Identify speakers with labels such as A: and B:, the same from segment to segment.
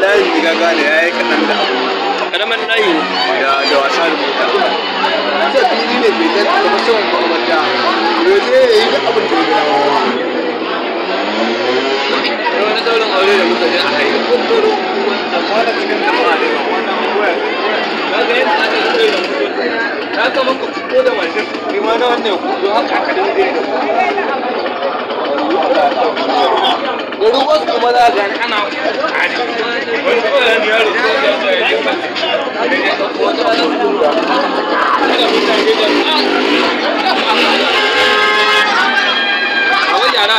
A: layin da gane ya yi kaɗan da abu
B: karaman layi
A: da wasa da mota ce fili ne bai zai kamar saman makamanta yanzu ya yi da abin da ya gina
B: wani daurin aure da muka je aka yi kokoro da fara cikin jama'a ne na ga yadda aka yi da mutum na kama ka fito da mashin ni ma na wannan kudu haka aka dinga da ruwan kuma za ga ana kare wani kawai ne yaro ko ya zo ya yi mace wata ranar kuma kada mutane da a wani yara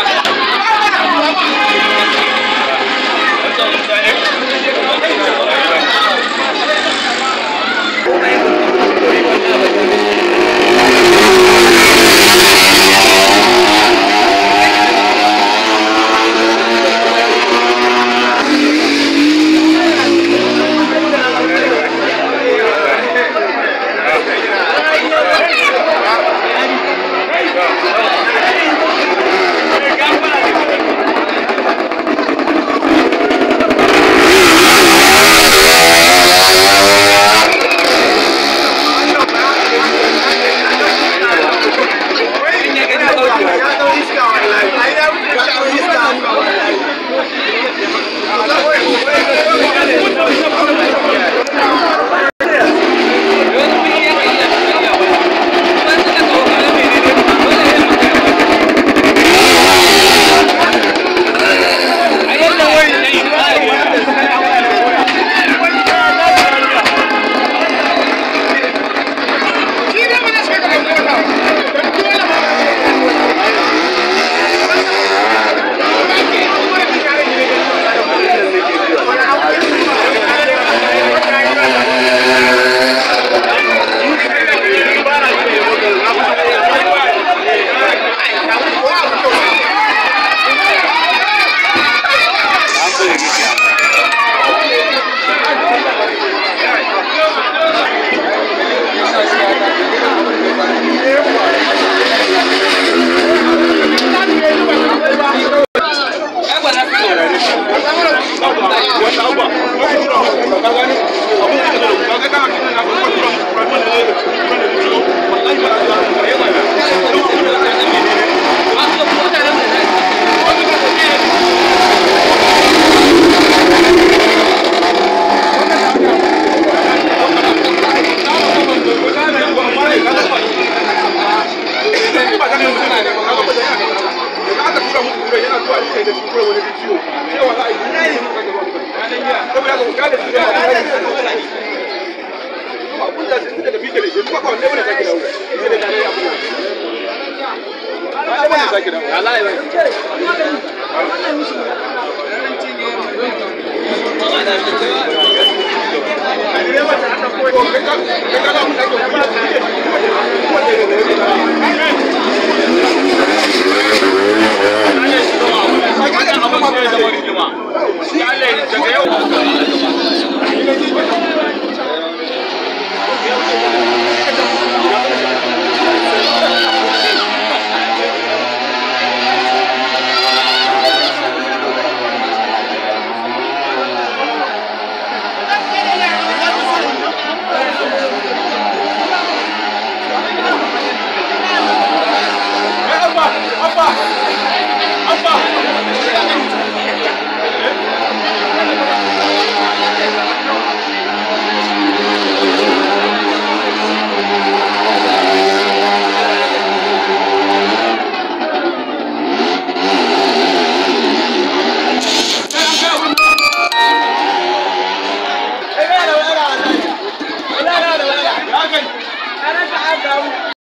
B: daga yau